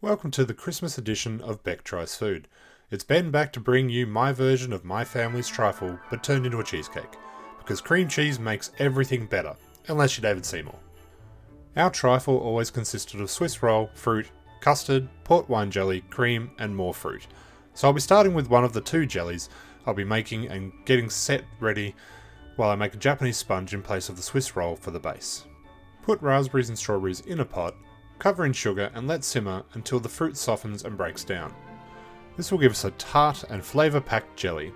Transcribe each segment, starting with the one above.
Welcome to the Christmas edition of Beck Tries Food. It's Ben back to bring you my version of my family's trifle, but turned into a cheesecake. Because cream cheese makes everything better, unless you're David Seymour. Our trifle always consisted of Swiss roll, fruit, custard, port wine jelly, cream, and more fruit. So I'll be starting with one of the two jellies I'll be making and getting set ready while I make a Japanese sponge in place of the Swiss roll for the base. Put raspberries and strawberries in a pot, cover in sugar and let simmer until the fruit softens and breaks down. This will give us a tart and flavour-packed jelly.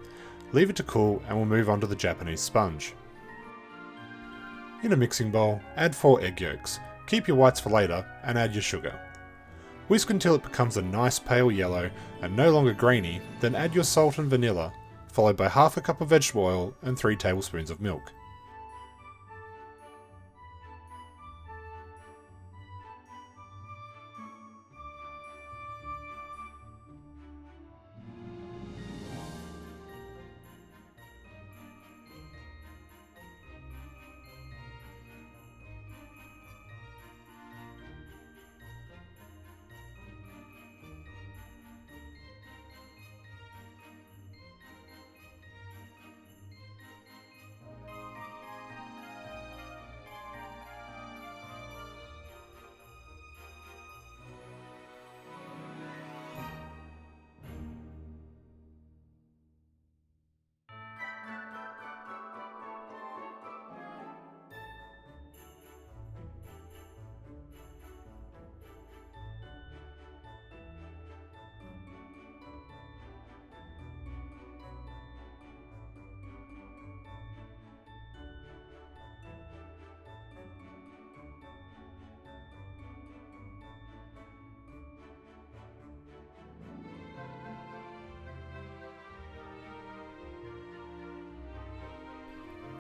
Leave it to cool and we'll move on to the Japanese sponge. In a mixing bowl, add 4 egg yolks. Keep your whites for later and add your sugar. Whisk until it becomes a nice pale yellow and no longer grainy, then add your salt and vanilla, followed by half a cup of vegetable oil and 3 tablespoons of milk.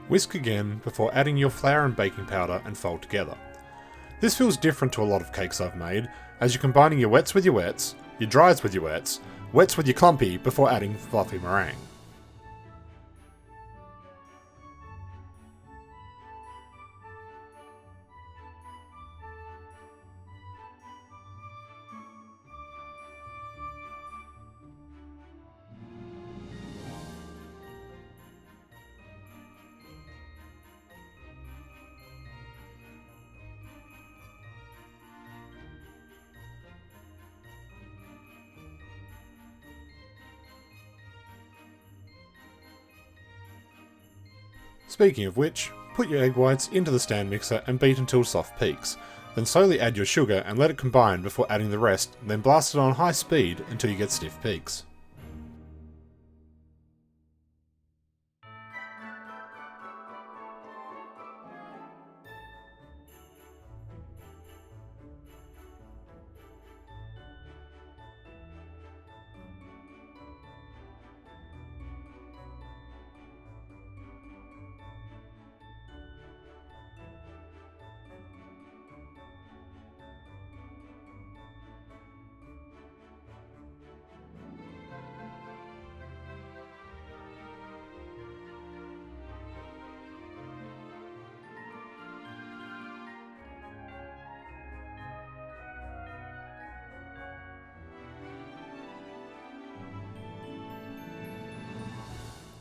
Whisk again before adding your flour and baking powder and fold together. This feels different to a lot of cakes I've made, as you're combining your wets with your wets, your dries with your wets with your clumpy before adding fluffy meringue. Speaking of which, put your egg whites into the stand mixer and beat until soft peaks. Then slowly add your sugar and let it combine before adding the rest, then blast it on high speed until you get stiff peaks.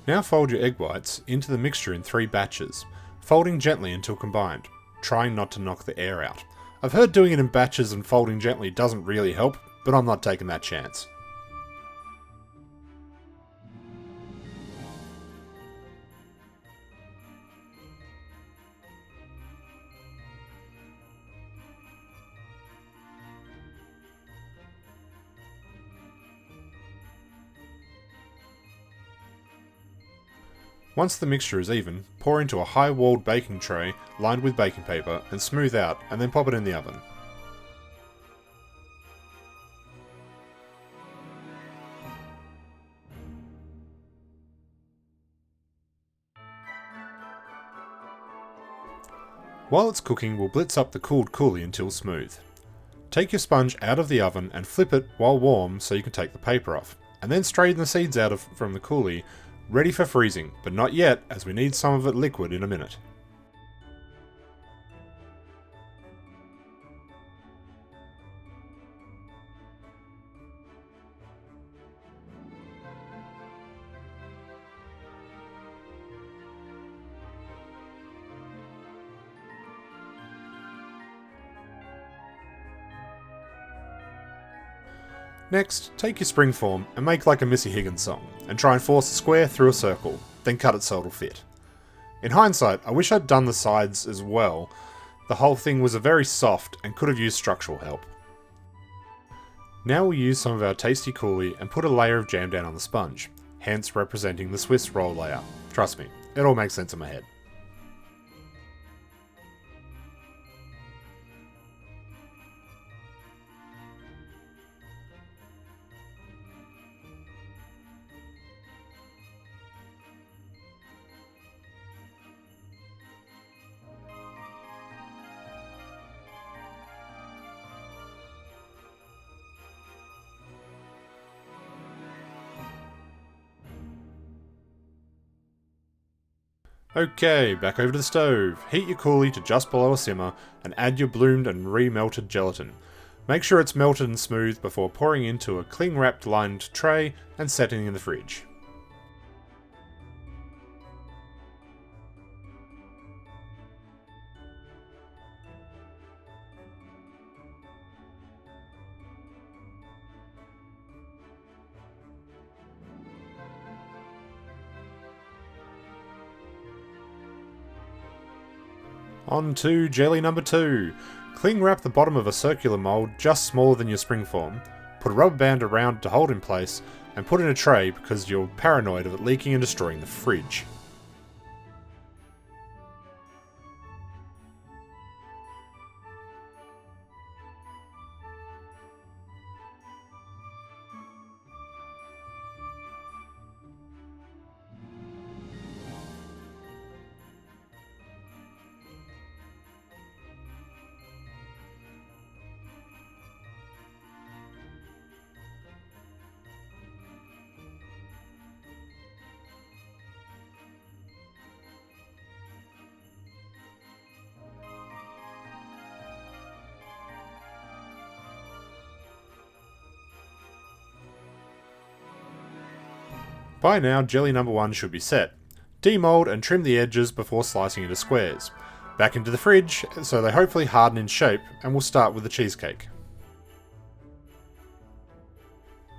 Now fold your egg whites into the mixture in 3 batches, folding gently until combined, trying not to knock the air out. I've heard doing it in batches and folding gently doesn't really help, but I'm not taking that chance. Once the mixture is even, pour into a high-walled baking tray lined with baking paper and smooth out, and then pop it in the oven. While it's cooking, we'll blitz up the cooled coulis until smooth. Take your sponge out of the oven and flip it while warm so you can take the paper off, and then strain the seeds out from the coulis, ready for freezing, but not yet as we need some of it liquid in a minute. Next, take your spring form and make like a Missy Higgins song, and try and force a square through a circle, then cut it so it'll fit. In hindsight, I wish I'd done the sides as well. The whole thing was very soft and could have used structural help. Now we'll use some of our tasty coulis and put a layer of jam down on the sponge, hence representing the Swiss roll layer. Trust me, it all makes sense in my head. Okay, back over to the stove. Heat your coulis to just below a simmer and add your bloomed and re-melted gelatin. Make sure it's melted and smooth before pouring into a cling-wrapped lined tray and setting in the fridge. On to jelly number 2. Cling wrap the bottom of a circular mould just smaller than your spring form, put a rubber band around to hold in place, and put in a tray because you're paranoid of it leaking and destroying the fridge. By now, jelly number 1 should be set. Demold and trim the edges before slicing into squares. Back into the fridge, so they hopefully harden in shape, and we'll start with the cheesecake.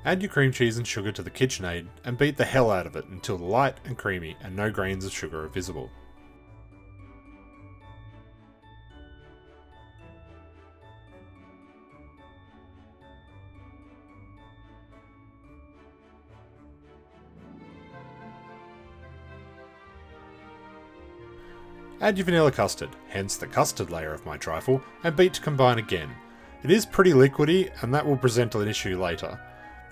Add your cream cheese and sugar to the KitchenAid and beat the hell out of it until light and creamy and no grains of sugar are visible. Add your vanilla custard, hence the custard layer of my trifle, and beat to combine again. It is pretty liquidy, and that will present an issue later.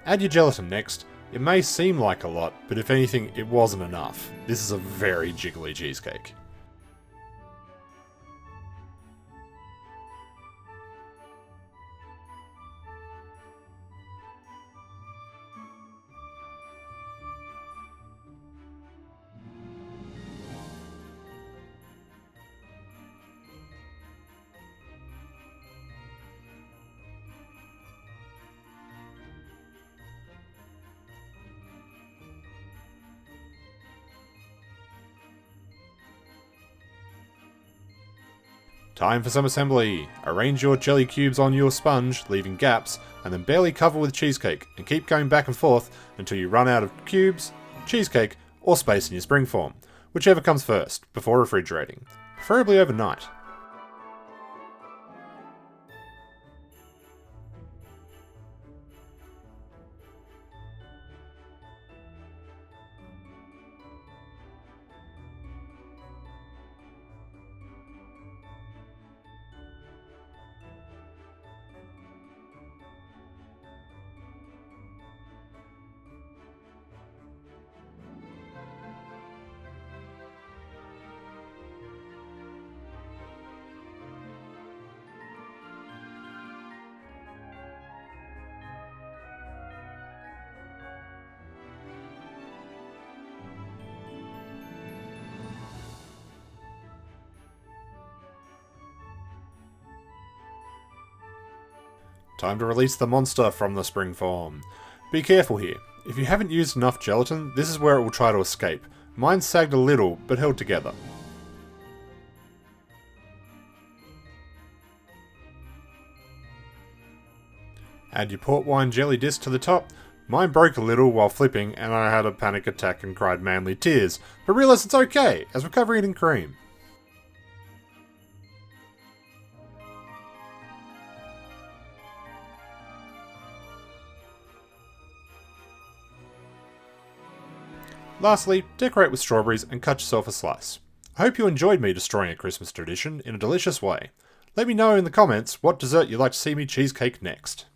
Add your gelatin next. It may seem like a lot, but if anything, it wasn't enough. This is a very jiggly cheesecake. Time for some assembly. Arrange your jelly cubes on your sponge, leaving gaps, and then barely cover with cheesecake, and keep going back and forth until you run out of cubes, cheesecake, or space in your spring form, whichever comes first, before refrigerating, preferably overnight. Time to release the monster from the spring form. Be careful here. If you haven't used enough gelatin, this is where it will try to escape. Mine sagged a little, but held together. Add your port wine jelly disc to the top. Mine broke a little while flipping and I had a panic attack and cried manly tears, but realised it's okay, as we're covering it in cream. Lastly, decorate with strawberries and cut yourself a slice. I hope you enjoyed me destroying a Christmas tradition in a delicious way. Let me know in the comments what dessert you'd like to see me cheesecake next.